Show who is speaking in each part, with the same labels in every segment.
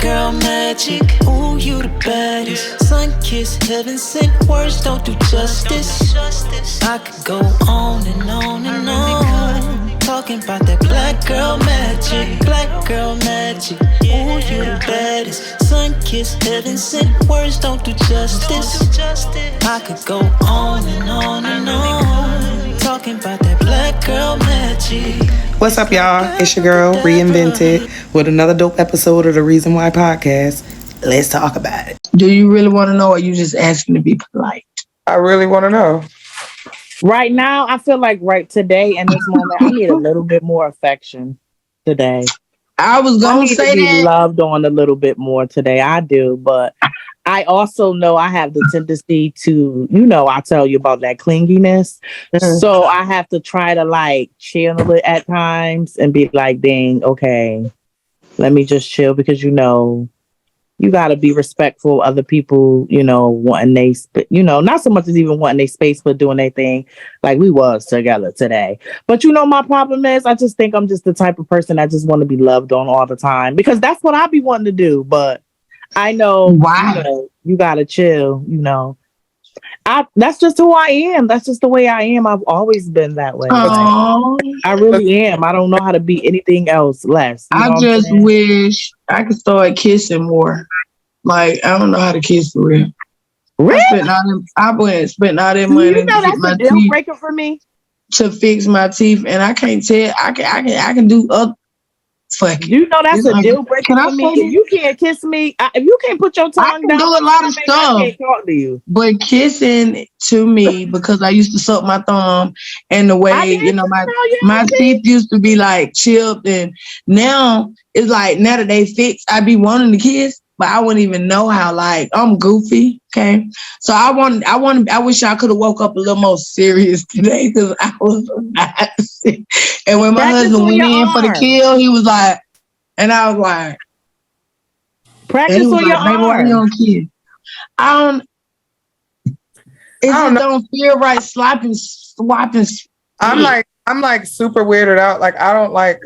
Speaker 1: girl magic. Ooh, you the baddest. Sun kiss, heaven sent words don't do justice. I could go on and on and on, talking about that black girl magic. Black girl magic. Ooh, you the baddest. Sun kiss, heaven sent words don't do justice. I could go on and on and on, talking about that black girl magic.
Speaker 2: What's up, y'all? It's your girl, Ree Invented, with another dope episode of the Reezon Why Podcast. Let's talk about it.
Speaker 3: Do you really want to know, or are you just asking to be polite?
Speaker 2: I really want to know.
Speaker 4: Right now, I feel like right today in this moment, I need a little bit more affection today.
Speaker 3: I was going to say
Speaker 4: to be
Speaker 3: that.
Speaker 4: loved on a little bit more today. I do, but I also know I have the tendency to, I tell you about that clinginess. Mm-hmm. So I have to try to like channel it at times and be like, dang, okay, let me just chill because, you got to be respectful of other people, wanting they, not so much as even wanting their space, but doing their thing like we was together today. But my problem is I just think I'm just the type of person that just want to be loved on all the time because that's what I be wanting to do. But I know, you got to chill, that's just who I am. That's just the way I am. I've always been that way. I really am. I don't know how to be anything else less.
Speaker 3: I just wish I could start kissing more. Like, I don't know how to kiss for real.
Speaker 4: Really?
Speaker 3: I went and spent all that money.
Speaker 4: That's a deal breaker for me.
Speaker 3: To fix my teeth, and I can't tell. I can do other. Fuck.
Speaker 4: That's a deal breaker for me. If you can't kiss me, if you can't put your tongue down,
Speaker 3: do a lot of stuff.
Speaker 4: I can't talk to you.
Speaker 3: But kissing to me, because I used to suck my thumb, and the way my teeth used to be like chipped, and now it's like now that they fixed, I be wanting to kiss, but I wouldn't even know how. Like I'm goofy, okay. So I wish I could have woke up a little more serious today because I was not. And when my husband went in for the kill, he was like, and I was like,
Speaker 4: practice on your arm.
Speaker 3: Why you don't kiss? It don't feel right swapping.
Speaker 2: I'm like super weirded out. Like I don't like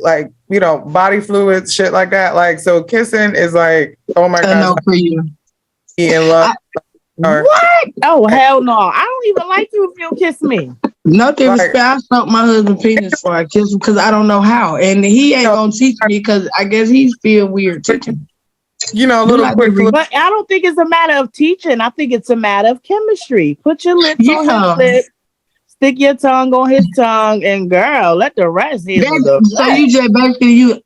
Speaker 2: body fluids, shit like that. Like so kissing is like, oh my god.
Speaker 3: No for you.
Speaker 2: In love.
Speaker 4: What? Oh hell no. I don't even like you if you don't kiss me.
Speaker 3: Nothing. I suck my husband's penis for I kiss him because I don't know how. And he ain't gonna teach me because I guess he's feel weird teaching.
Speaker 2: A little quick.
Speaker 4: But I don't think it's a matter of teaching. I think it's a matter of chemistry. Put your lips on his lips. Stick your tongue on his tongue, and girl, let the rest hear.
Speaker 3: So you just basically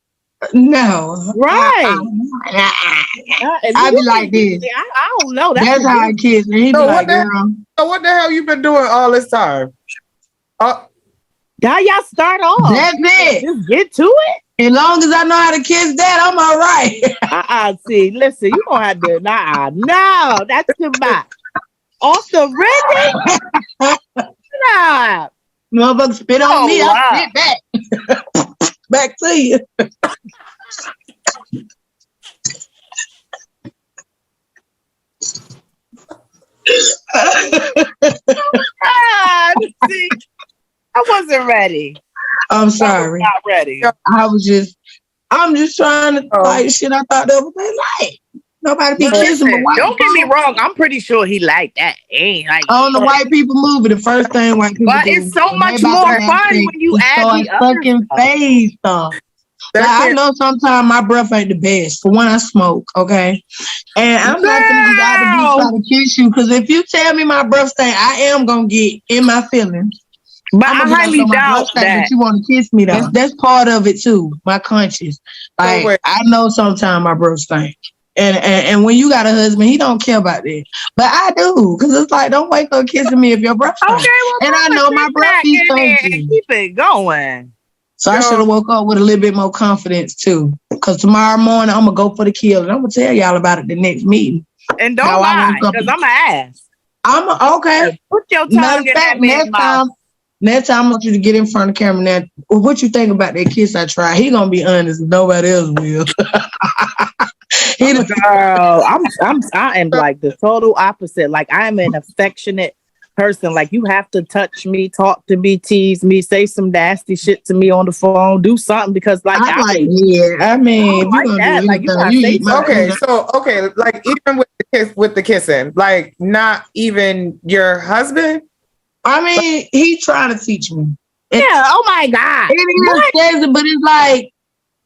Speaker 3: no.
Speaker 4: Right.
Speaker 3: I be like this.
Speaker 4: I don't know.
Speaker 3: That's how I kiss. And he be like, girl.
Speaker 2: So what the hell you been doing all this time?
Speaker 4: How y'all start off?
Speaker 3: That's it.
Speaker 4: Just get to it.
Speaker 3: As long as I know how to kiss that, I'm all right.
Speaker 4: See, listen, you don't have to. No, that's too much. Off the ribbon. Nah.
Speaker 3: Motherfucker spit on me. I'll spit back. Back to you.
Speaker 4: See, I wasn't ready.
Speaker 3: I'm sorry.
Speaker 4: I was not ready.
Speaker 3: I'm just trying to fight shit. I thought that was like. Nobody be kissing.
Speaker 4: Don't get me wrong. I'm pretty sure he liked that. Ain't like
Speaker 3: on the white people movie. The first thing white people
Speaker 4: but
Speaker 3: do.
Speaker 4: It's so much more fun when you add the
Speaker 3: fucking face stuff. Like, I know sometimes my breath ain't the best. For one, I smoke, okay? And I'm not gonna be out to be trying to kiss you because if you tell me my breath stink, I am gonna get in my feelings.
Speaker 4: But I highly doubt that
Speaker 3: you want to kiss me though. That's part of it too. My conscience. Like I know sometimes my breath stink. And when you got a husband, he don't care about that. But I do, because it's like, don't wake up kissing me if your breath stinks.
Speaker 4: Okay, well,
Speaker 3: and I know my breath is stinky.
Speaker 4: Keep it going.
Speaker 3: So I should have woke up with a little bit more confidence too. Because tomorrow morning, I'm going to go for the kill. And I'm going to tell y'all about it the next meeting.
Speaker 4: And don't lie, because I'm going to ask.
Speaker 3: Okay.
Speaker 4: Put your tongue in that man's mouth.
Speaker 3: Next time I want you to get in front of the camera. Now, what you think about that kiss I tried? He going to be honest. Nobody else will.
Speaker 4: Girl, I am like the total opposite. Like I am an affectionate person. Like, you have to touch me, talk to me, tease me, say some nasty shit to me on the phone, do something, because like
Speaker 3: I'm like,
Speaker 4: I
Speaker 3: yeah. I mean, if
Speaker 4: don't
Speaker 3: you're
Speaker 4: like
Speaker 3: gonna
Speaker 4: that.
Speaker 3: do
Speaker 4: Like, you
Speaker 3: anything,
Speaker 4: gotta
Speaker 3: you
Speaker 4: say
Speaker 3: eat my
Speaker 4: something.
Speaker 2: Okay,
Speaker 3: food.
Speaker 2: so like even with the kissing, like not even your husband.
Speaker 3: I mean, he trying to teach me.
Speaker 4: Yeah. Oh my God.
Speaker 3: It is crazy, but it's like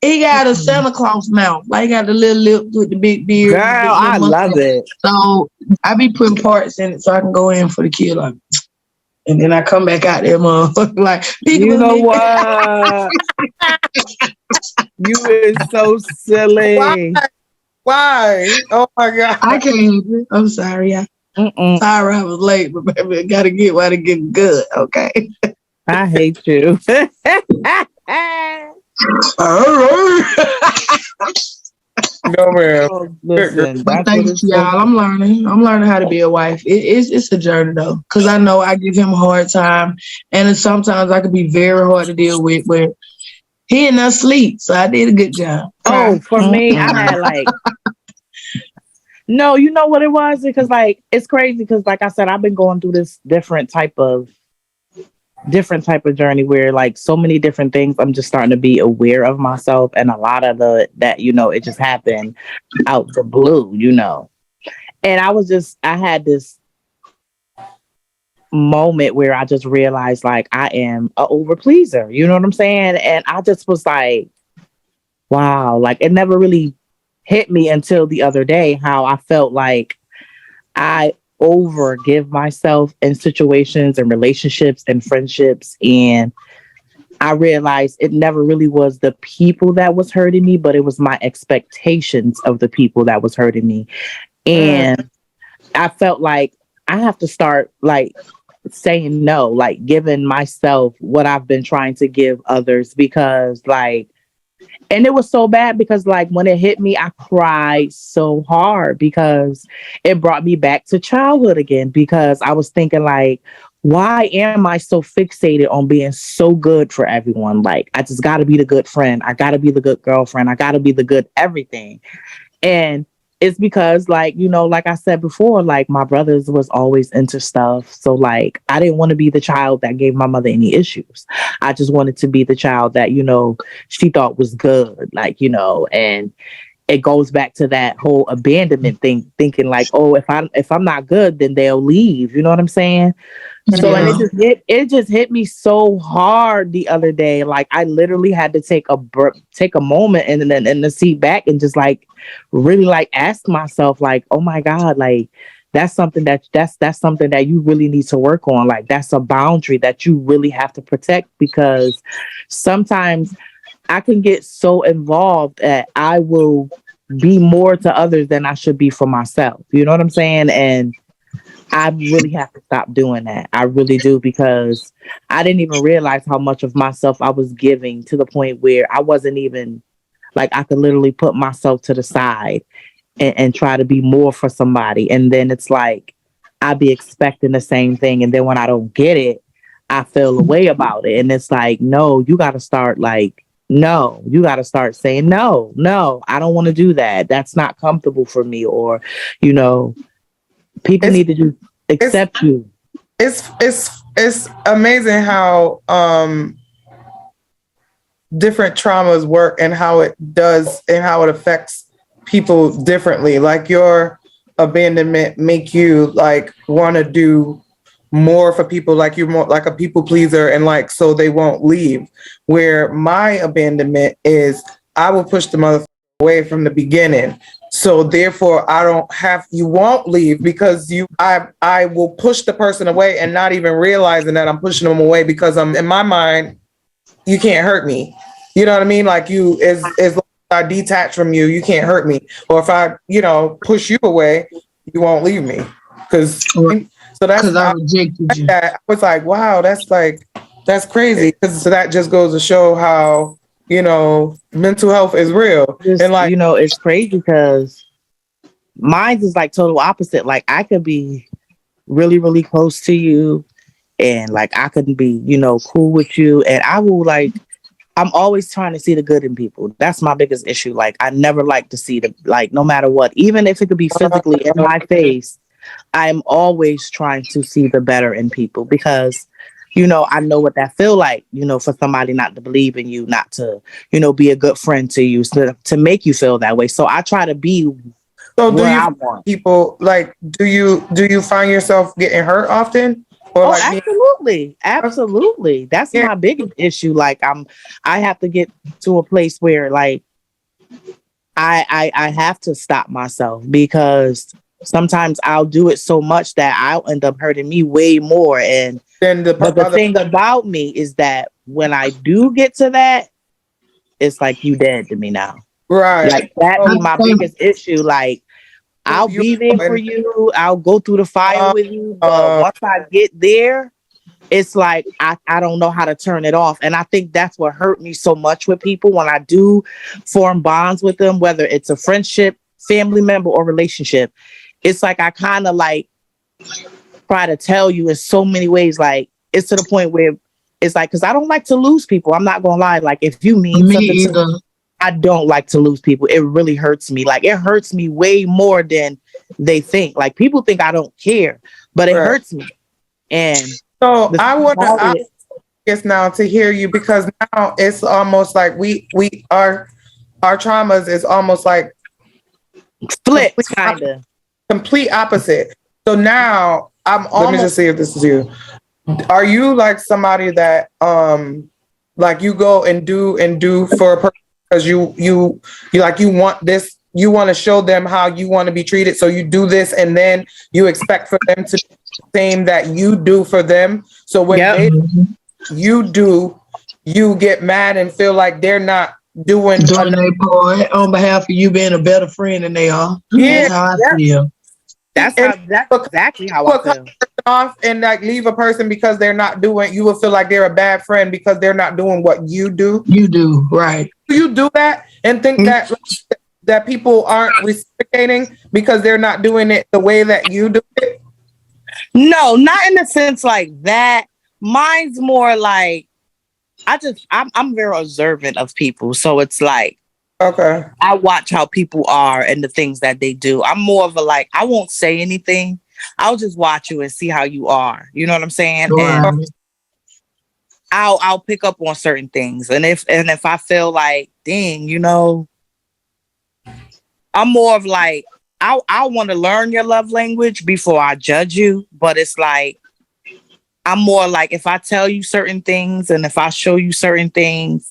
Speaker 3: he got a Santa Claus mouth. Like he got the little lips with the big beard,
Speaker 4: Girl,
Speaker 3: and the big
Speaker 4: I
Speaker 3: little
Speaker 4: love
Speaker 3: mustache.
Speaker 4: it.
Speaker 3: So I be putting parts in it so I can go in for the kill. Like, and then I come back out there, motherfucker, like,
Speaker 4: You know
Speaker 3: peekaboo.
Speaker 4: what? You is so
Speaker 2: Why?
Speaker 4: silly.
Speaker 2: Why? Oh my god!
Speaker 3: I can't help it. I'm sorry.
Speaker 4: Mm-mm.
Speaker 3: Sorry I was late, but baby, I gotta get while it get good, okay?
Speaker 4: I hate you.
Speaker 3: All right.
Speaker 2: No man.
Speaker 4: Oh, listen,
Speaker 3: But
Speaker 4: that's what
Speaker 3: thanks
Speaker 4: it's
Speaker 3: to y'all. I'm learning. I'm learning how to be a wife. It's a journey though, because I know I give him a hard time, and then sometimes I can be very hard to deal with. But he ain't not sleep, so I did a good job.
Speaker 4: Oh, for me, I had like no, you know what it was? Because like it's crazy because like I said, I've been going through this different type of journey where like so many different things I'm just starting to be aware of myself, and a lot of that it just happened out the blue, and I had this moment where I just realized like I am a overpleaser, you know what I'm saying? And I just was like, wow, like it never really hit me until the other day how I felt like I over give myself in situations and relationships and friendships. And I realized it never really was the people that was hurting me, but it was my expectations of the people that was hurting me. And I felt like I have to start like saying no, like giving myself what I've been trying to give others, because like, and it was so bad because like when it hit me, I cried so hard because it brought me back to childhood again, because I was thinking like, why am I so fixated on being so good for everyone? Like, I just got to be the good friend. I got to be the good girlfriend. I got to be the good everything. And it's because like, like I said before, like my brothers was always into stuff. So like, I didn't want to be the child that gave my mother any issues. I just wanted to be the child that, she thought was good, like, and it goes back to that whole abandonment thing, thinking like, oh, if I'm not good, then they'll leave. You know what I'm saying? So and it just hit me so hard the other day. Like I literally had to take a moment and then in the seat back and just like really like ask myself like, oh my God, like that's something that's something that you really need to work on. Like that's a boundary that you really have to protect, because sometimes I can get so involved that I will be more to others than I should be for myself. You know what I'm saying? And I really have to stop doing that. I really do, because I didn't even realize how much of myself I was giving, to the point where I wasn't even like, I could literally put myself to the side and try to be more for somebody. And then it's like, I'd be expecting the same thing. And then when I don't get it, I feel a way about it. And it's like, no, you got to start like, no, you got to start saying, no, I don't want to do that. That's not comfortable for me. Or, people need to just accept you.
Speaker 2: It's amazing how different traumas work and how it does and how it affects people differently. Like your abandonment make you like want to do more for people, like you're more like a people pleaser, and like so they won't leave. Where my abandonment is, I will push the motherfucker away from the beginning. So therefore you won't leave, because I will push the person away and not even realizing that I'm pushing them away, because I'm in my mind, you can't hurt me. You know what I mean? Like as long as I detach from you, you can't hurt me. Or if I, push you away, you won't leave me. So that's
Speaker 3: because I rejected you.
Speaker 2: I was like, wow, that's crazy. So that just goes to show how, mental health is real.
Speaker 4: And like, it's crazy because mine is like total opposite. Like I could be really, really close to you, and like I could be, cool with you, and I will like, I'm always trying to see the good in people. That's my biggest issue. Like I never like to see no matter what, even if it could be physically in my face, I'm always trying to see the better in people because, I know what that feel like, for somebody not to believe in you, not to, be a good friend to you, so to make you feel that way. So I try to be
Speaker 2: So do
Speaker 4: what
Speaker 2: you
Speaker 4: I want.
Speaker 2: people like do you find yourself getting hurt often? Or like
Speaker 4: Absolutely. That's
Speaker 2: Yeah.
Speaker 4: my biggest issue. Like I have to get to a place where like I have to stop myself because sometimes I'll do it so much that I'll end up hurting me way more. And
Speaker 2: then
Speaker 4: but the thing about me is that when I do get to that, it's like you dead to me now.
Speaker 2: Right.
Speaker 4: Like that be my biggest issue. Like I'll be there for you. I'll go through the fire with you. But once I get there, it's like I don't know how to turn it off. And I think that's what hurt me so much with people when I do form bonds with them, whether it's a friendship, family member, or relationship. It's like I kind of like try to tell you in so many ways, like it's to the point where it's like, because I don't like to lose people. I'm not gonna lie. Like if you mean something to me, I don't like to lose people. It really hurts me. Like it hurts me way more than they think. Like people think I don't care, but it hurts me. And
Speaker 2: so I want to guess now to hear you, because now it's almost like we our traumas is almost like
Speaker 4: split, kind of
Speaker 2: complete opposite. So now let me just see if this is you. Are you like somebody that like you go and do for a person because you like you want this, you want to show them how you want to be treated, so you do this and then you expect for them to do the same that you do for them. So when you get mad and feel like they're not doing
Speaker 3: their part on behalf of you being a better friend than they are.
Speaker 2: Yeah,
Speaker 3: that's how I feel.
Speaker 4: That's exactly how I feel.
Speaker 2: Off and like leave a person because they're not doing, you will feel like they're a bad friend because they're not doing what you do.
Speaker 3: You do, right.
Speaker 2: Do you do that and think that people aren't reciprocating because they're not doing it the way that you do it?
Speaker 4: No, not in the sense like that. Mine's more like I'm very observant of people. So it's like,
Speaker 2: okay,
Speaker 4: I watch how people are and the things that they do. I'm more of a like, I won't say anything. I'll just watch you and see how you are. You know what I'm saying?
Speaker 3: Right.
Speaker 4: And I'll pick up on certain things. And if I feel like, dang, I'm more of like, I want to learn your love language before I judge you. But it's like, I'm more like, if I tell you certain things and if I show you certain things,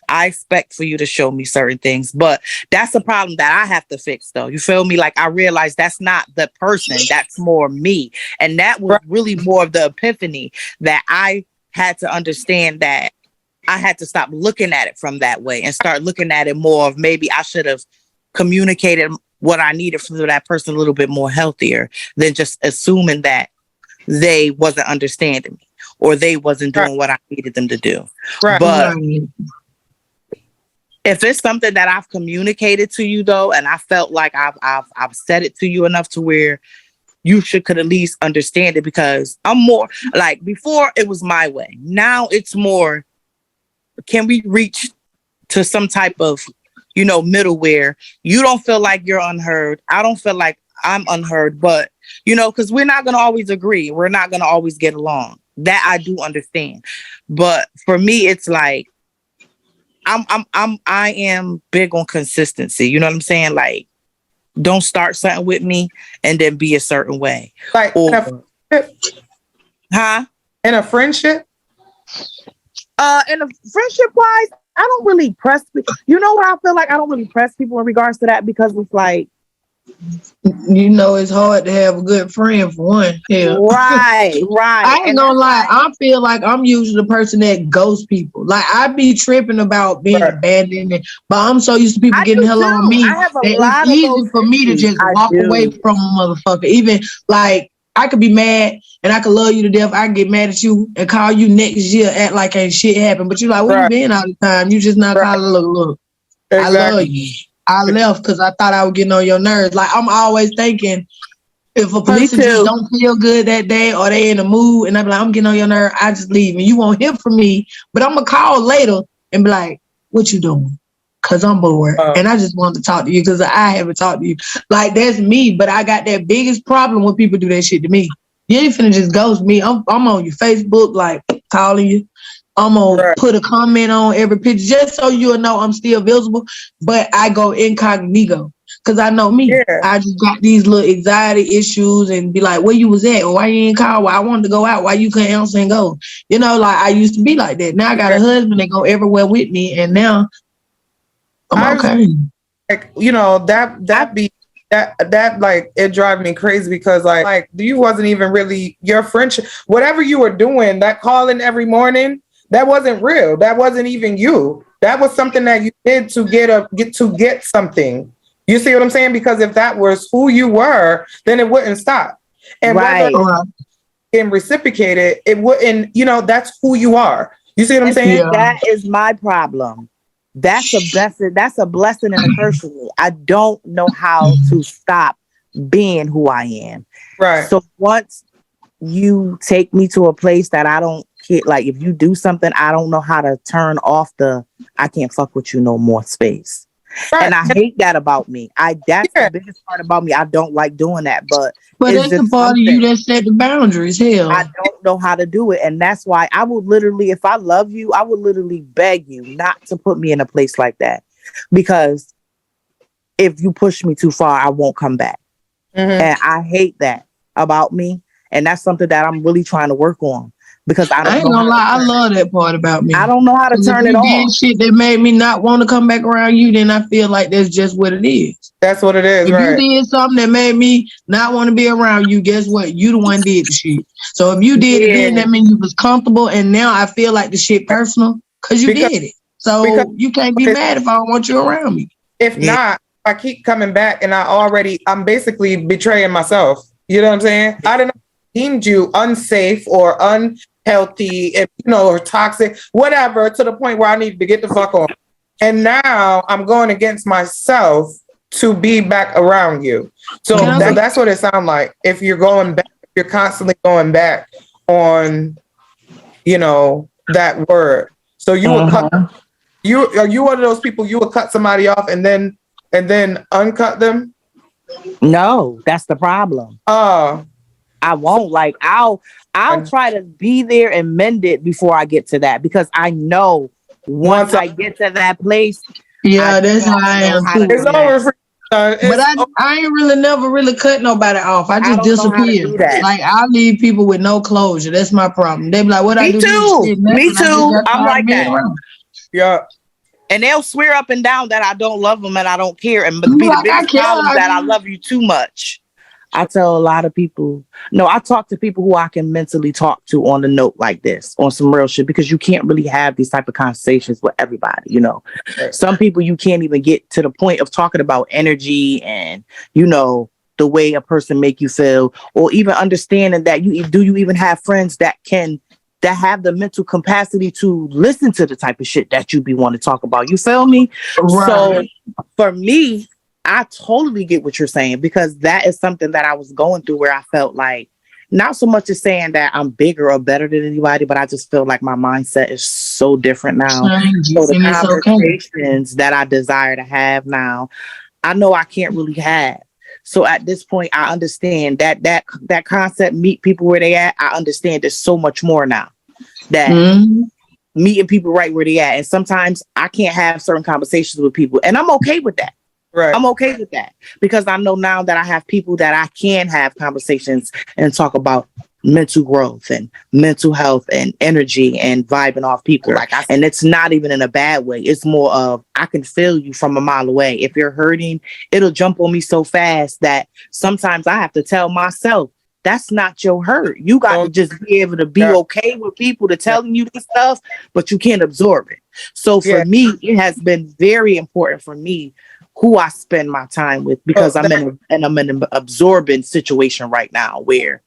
Speaker 4: I expect for you to show me certain things. But that's the problem that I have to fix, though. You feel me? Like, I realize that's not the person. That's more me. And that was really more of the epiphany that I had to understand, that I had to stop looking at it from that way and start looking at it more of maybe I should have communicated what I needed from that person a little bit more healthier than just assuming that they wasn't understanding me or they wasn't doing what I needed them to do. Right. But if it's something that I've communicated to you though, and I felt like I've said it to you enough to where you could at least understand it, because I'm more like, before it was my way. Now it's more, can we reach to some type of, middle where you don't feel like you're unheard. I don't feel like I'm unheard, but because we're not going to always agree. We're not going to always get along. That I do understand. But for me, it's like, I am big on consistency. You know what I'm saying? Like, don't start something with me and then be a certain way.
Speaker 2: Like, in a friendship? In a friendship?
Speaker 4: In a friendship wise, I don't really press people. You know what I feel like? I don't really press people in regards to that, because it's like,
Speaker 3: it's hard to have a good friend for one. Yeah.
Speaker 4: Right.
Speaker 3: I ain't gonna lie. I feel like I'm usually the person that ghosts people. Like, I be tripping about being abandoned, but I'm so used to people getting hell on me that it's easy for me to just walk away from a motherfucker. Even like, I could be mad and I could love you to death. I can get mad at you and call you next year, act like ain't shit happened. But you're like, where you been all the time? You just not calling. Look. Exactly. I love you. I left because I thought I was getting on your nerves. Like, I'm always thinking, if a person just don't feel good that day or they in a mood and I'm like, I'm getting on your nerve, I just leave. And you won't hear from me, but I'm going to call later and be like, what you doing? because I'm bored and I just want to talk to you because I haven't talked to you. Like, that's me, but I got that biggest problem when people do that shit to me. You ain't finna just ghost me. I'm on your Facebook, like, calling you. I'm gonna put a comment on every picture just so you'll know I'm still visible, but I go incognito because I know me. Yeah. I just got these little anxiety issues and be like, where you was at? Or why you ain't call? Why I wanted to go out? Why you couldn't answer and go? You know, like I used to be like that. Now I got a husband that go everywhere with me, and now I'm okay.
Speaker 2: Like, you know, that like it drives me crazy because like you wasn't even really your friendship. Whatever you were doing, that calling every morning. That wasn't real. That wasn't even you. That was something that you did to get something. You see what I'm saying? Because if that was who you were, then it wouldn't stop. And whether getting reciprocated, it wouldn't. You know, that's who you are. You see what I'm saying?
Speaker 4: Yeah. That is my problem. That's a blessing. That's a blessing and a curse for me. I don't know how to stop being who I am.
Speaker 2: Right.
Speaker 4: So once you take me to a place that I don't. Like if you do something, I don't know how to turn off the I can't fuck with you no more space. Right. And I hate that about me. That's the biggest part about me. I don't like doing that. But
Speaker 3: that's the part of you that set the boundaries. Hell,
Speaker 4: I don't know how to do it. And that's why I would literally, if I love you, I would literally beg you not to put me in a place like that. Because if you push me too far, I won't come back. Mm-hmm. And I hate that about me. And that's something that I'm really trying to work on. Because I ain't
Speaker 3: gonna lie, I love that part about me.
Speaker 4: I don't know how to turn it off.
Speaker 3: Shit that made me not want to come back around you, then I feel like that's just what it is.
Speaker 2: That's what it is.
Speaker 3: If you did something that made me not want to be around you, guess what? You the one did the shit. So if you did it then, that means you was comfortable, and now I feel like the shit personal because you did it. So you can't be mad if I don't want you around me.
Speaker 2: If not, I keep coming back, and I'm basically betraying myself. You know what I'm saying? I don't know. Deemed you unsafe or unhealthy, or toxic, whatever, to the point where I need to get the fuck on. And now I'm going against myself to be back around you. So that's what it sounds like. If you're going back, you're constantly going back on, that word. So you would cut. Are you one of those people you would cut somebody off and then uncut them?
Speaker 4: No, that's the problem. I won't. Like I'll try to be there and mend it before I get to that, because I know once I get to that place.
Speaker 3: Yeah, that's how I am too.
Speaker 2: It's over for
Speaker 3: but I ain't never really cut nobody off. I just disappear. Like I leave people with no closure. That's my problem. They be like, "What I do?"
Speaker 4: Me too. I'm like that.
Speaker 2: Around. Yeah.
Speaker 4: And they'll swear up and down that I don't love them and I don't care, and be the biggest problem that I love you too much. I tell a lot of people, I talk to people who I can mentally talk to on a note like this, on some real shit, because you can't really have these type of conversations with everybody, Right. Some people you can't even get to the point of talking about energy and, the way a person make you feel, or even understanding that you even have friends that have the mental capacity to listen to the type of shit that you be want to talk about. You feel me? Right. So for me, I totally get what you're saying, because that is something that I was going through where I felt like, not so much as saying that I'm bigger or better than anybody, but I just feel like my mindset is so different now. So the conversations that I desire to have now, I know I can't really have. So at this point, I understand that concept, meet people where they at. I understand there's so much more now that meeting people right where they at. And sometimes I can't have certain conversations with people, and I'm okay with that. Right. I'm okay with that, because I know now that I have people that I can have conversations and talk about mental growth and mental health and energy and vibing off people. And it's not even in a bad way. It's more of, I can feel you from a mile away. If you're hurting, it'll jump on me so fast that sometimes I have to tell myself, that's not your hurt. You got to just be able to be okay with people to telling you this stuff, but you can't absorb it. So for me, it has been very important for me who I spend my time with, because I'm in an absorbing situation right now where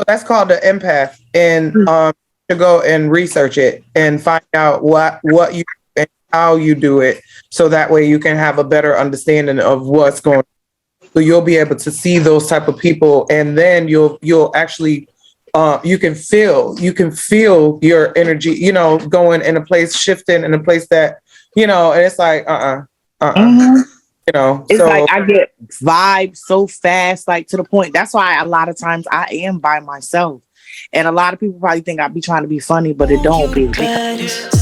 Speaker 2: that's called the empath, and to go and research it and find out what you and how you do it, so that way you can have a better understanding of what's going on. So you'll be able to see those type of people, and then you'll actually you can feel your energy, going in a place, shifting in a place that you know, and it's like,
Speaker 4: Mhm.
Speaker 2: you know,
Speaker 4: It's
Speaker 2: so
Speaker 4: like I get vibes so fast, like to the point. That's why a lot of times I am by myself. And a lot of people probably think I be trying to be funny, but it don't be.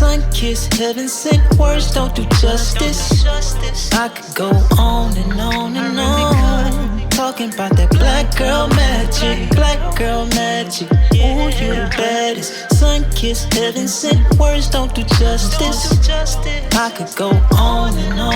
Speaker 1: Sun kiss, heaven sent words don't do justice. I could go on and on and on. Talking about that black girl magic, black girl magic. Ooh, you the baddest. Sun kiss, heaven sent words don't do justice. I could go on and on.